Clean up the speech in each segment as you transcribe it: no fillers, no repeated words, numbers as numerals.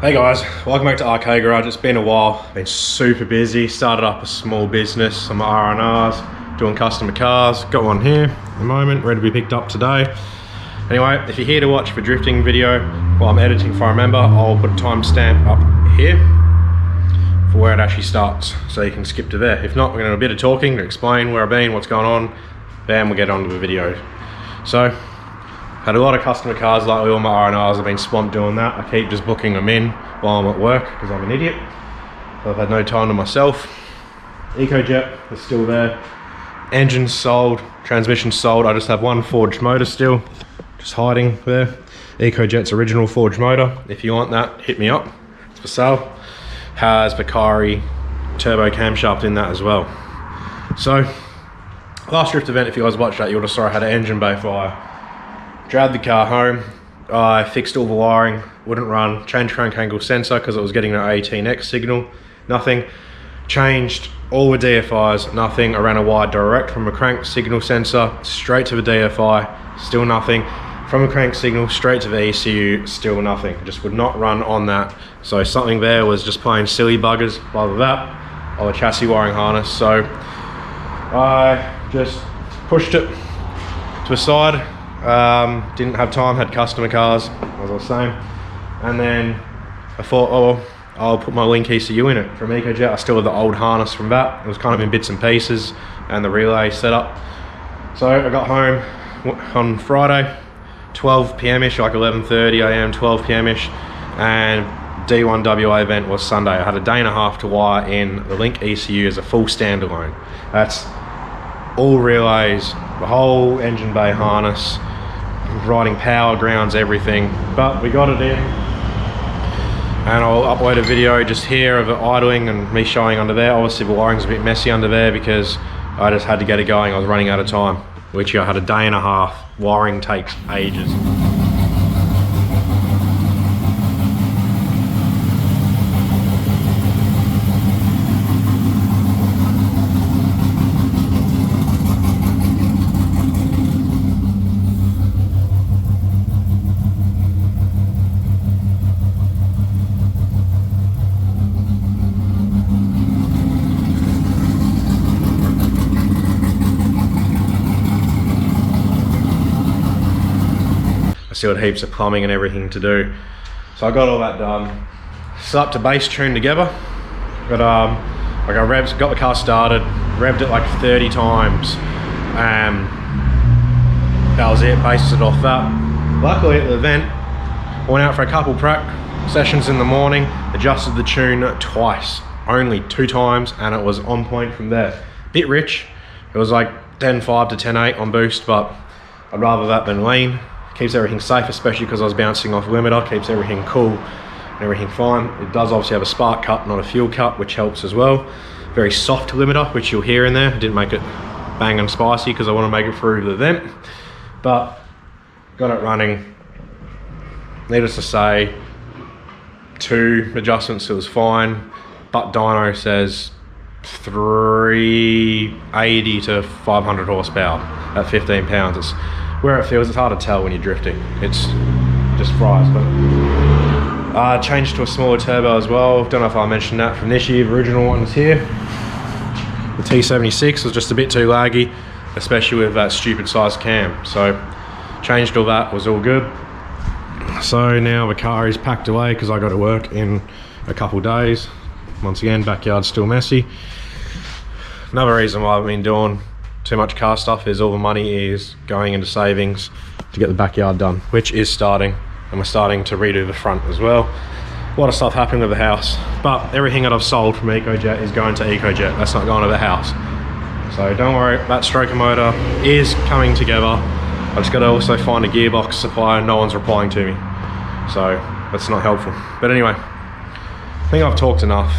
Hey guys, welcome back to Arcade Garage. It's been a while, been super busy. Started up a small business, some R&Rs, doing customer cars. Got one here at the moment, ready to be picked up today. Anyway, if you're here to watch the drifting video while I'm editing if I remember, I'll put a timestamp up here for where it actually starts, so you can skip to there. If not, we're going to do a bit of talking to explain where I've been, what's going on, then we'll get on to the video. So, had a lot of customer cars lately. All my R&Rs have been swamped doing that. I keep just booking them in while I'm at work because I'm an idiot. So I've had no time to myself. Ecotec is still there. Engines sold, transmission sold. I just have one forged motor still, just hiding there. Ecotec's original forged motor. If you want that, hit me up. It's for sale. Has Bakari turbo camshaft in that as well. So, last drift event, if you guys watched that, you would have saw I had an engine bay fire. Dragged the car home, I fixed all the wiring, wouldn't run, changed crank angle sensor because it was getting an 18X signal, nothing. Changed all the DFIs, nothing. I ran a wire direct from a crank signal sensor straight to the DFI, still nothing. From a crank signal straight to the ECU, still nothing. Just would not run on that. So something there was just playing silly buggers. Other that, or the chassis wiring harness. So I just pushed it to the side. Didn't have time, had customer cars, as I was saying, and then I thought, oh, I'll put my link ECU in it from Ecotec. I still have the old harness from that. It was kind of in bits and pieces, and the relay set up. So I got home on Friday, 12 p.m.ish, like 11:30 a.m, 12 p.m.ish, and D1WA event was Sunday. I had a day and a half to wire in the link ECU as a full standalone. That's all relays, the whole engine bay harness, riding power, grounds, everything. But we got it in, and I'll upload a video just here of it idling and me showing under there. Obviously the wiring's a bit messy under there because I just had to get it going. I was running out of time. Literally I had a day and a half. Wiring takes ages. Still had heaps of plumbing and everything to do, so I got all that done. Slapped the base tune together. Got I got the car started, revved it like 30 times. That was it. Based it off that. Luckily at the event, I went out for a couple prac sessions in the morning. Adjusted the tune twice, only 2 times, and it was on point from there. Bit rich. It was like 10.5 to 10.8 on boost, but I'd rather that than lean. Keeps everything safe, especially because I was bouncing off limiter. Keeps everything cool and everything fine. It does obviously have a spark cut, not a fuel cut, which helps as well. Very soft limiter, which you'll hear in there. I didn't make it bang and spicy because I want to make it through the vent, but got it running. Needless to say, 2 adjustments, it was fine, but dyno says 380 to 500 horsepower at 15 pounds. It's where it feels. It's hard to tell when you're drifting. It's just fries. But changed to a smaller turbo as well. Don't know if I mentioned that from this year. The original one is here. The T76 was just a bit too laggy, especially with that stupid size cam. So changed all that, was all good. So now the car is packed away because I got to work in a couple days. Once again, backyard's still messy. Another reason why I've been doing too much car stuff is all the money is going into savings to get the backyard done, which is starting, and we're starting to redo the front as well. A lot of stuff happening with the house, but everything that I've sold from Ecotec is going to Ecotec. That's not going to the house. So don't worry, that stroker motor is coming together. I just got to also find a gearbox supplier. No one's replying to me, so that's not helpful. But anyway, I think I've talked enough,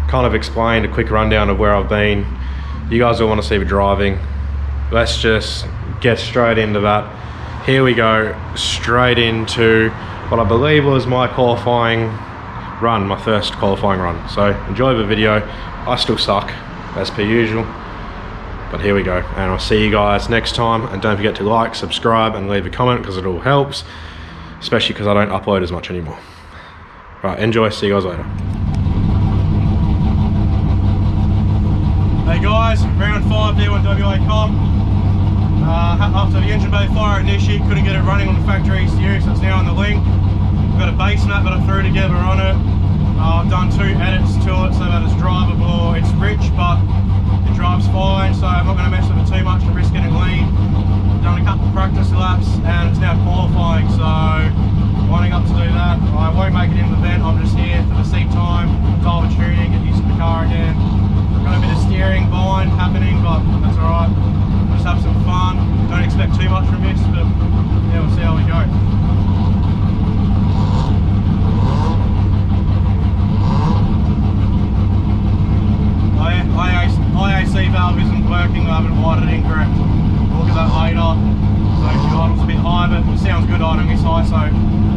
kind of explained a quick rundown of where I've been. You guys all want to see the driving. Let's just get straight into that. Here we go, straight into what I believe was my qualifying run, my first qualifying run. So enjoy the video. I still suck, as per usual, but here we go. And I'll see you guys next time. And don't forget to like, subscribe, and leave a comment because it all helps, especially because I don't upload as much anymore. Right, enjoy, see you guys later. Hey guys, round 5 D1WA comp. After the engine bay fire initiate, couldn't get it running on the factory ECU, so it's now on the link. We've got a base map that I threw together on it. I've done 2 edits to it so that it's drivable. It's rich, but it drives fine, so I'm not going to mess with it too much to risk getting lean. Done a couple of practice laps and it's now qualifying, so lining up to do that. I won't make it in the event, I'm just here for the seat time, dial the tuning, get used to the car again. Got a bit of steering bind happening, but that's alright. Just have some fun. Don't expect too much from this, but yeah, we'll see how we go. IAC valve isn't working, I haven't wired it in correct. We'll look at that later. So the idle's a bit high, but it sounds good idling this high, so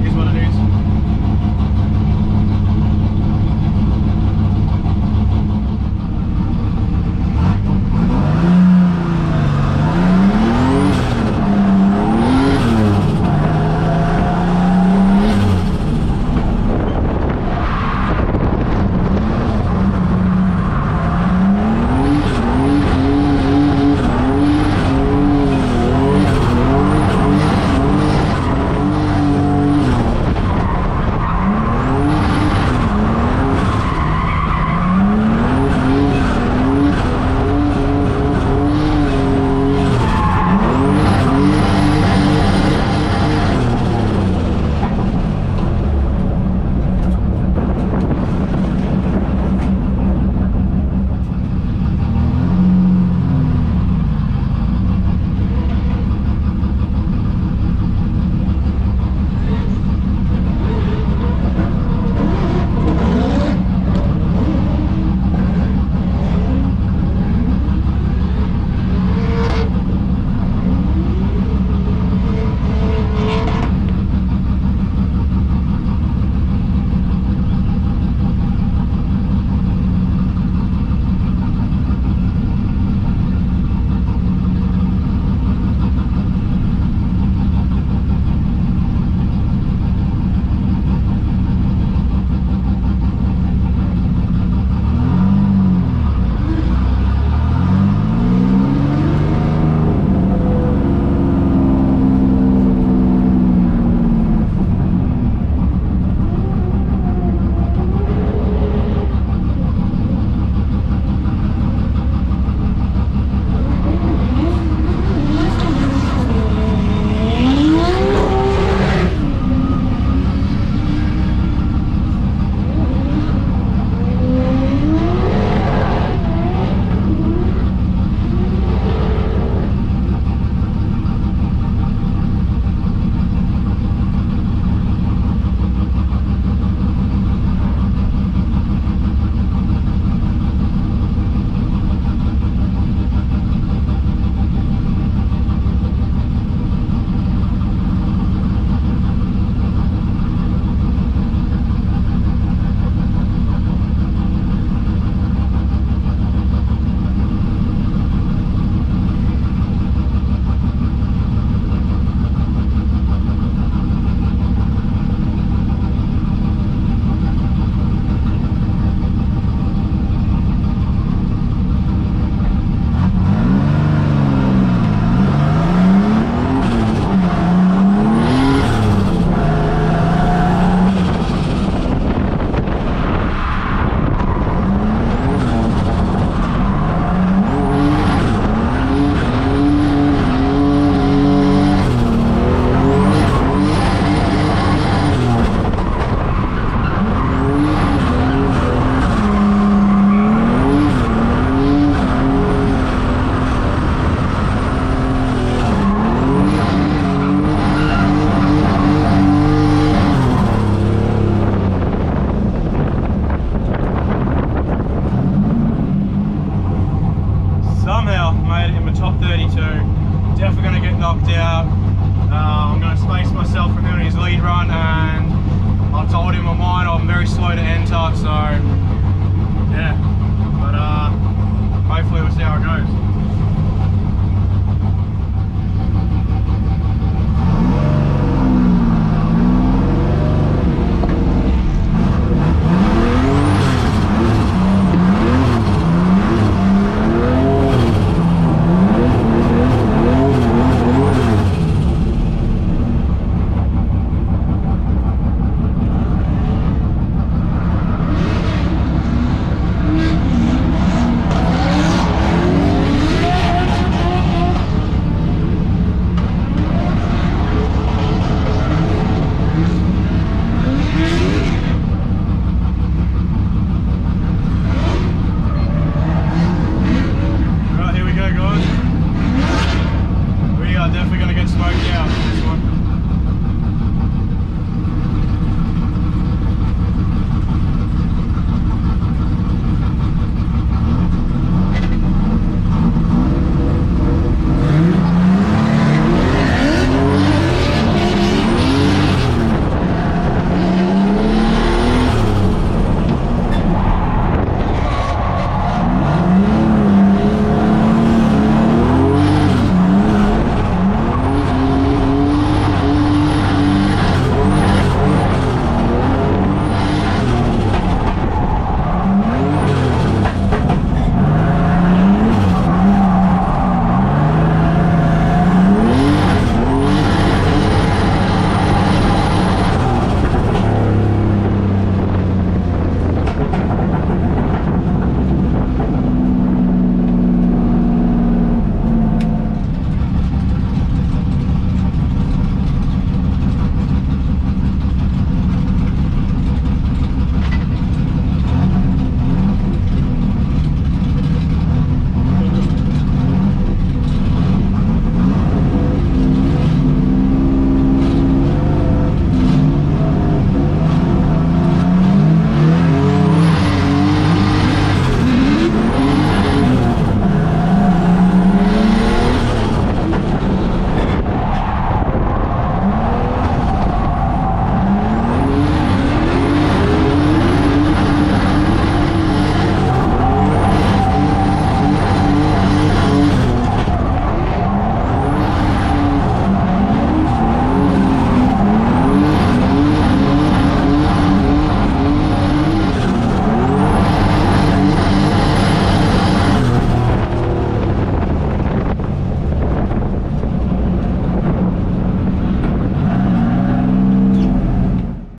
here's what it is.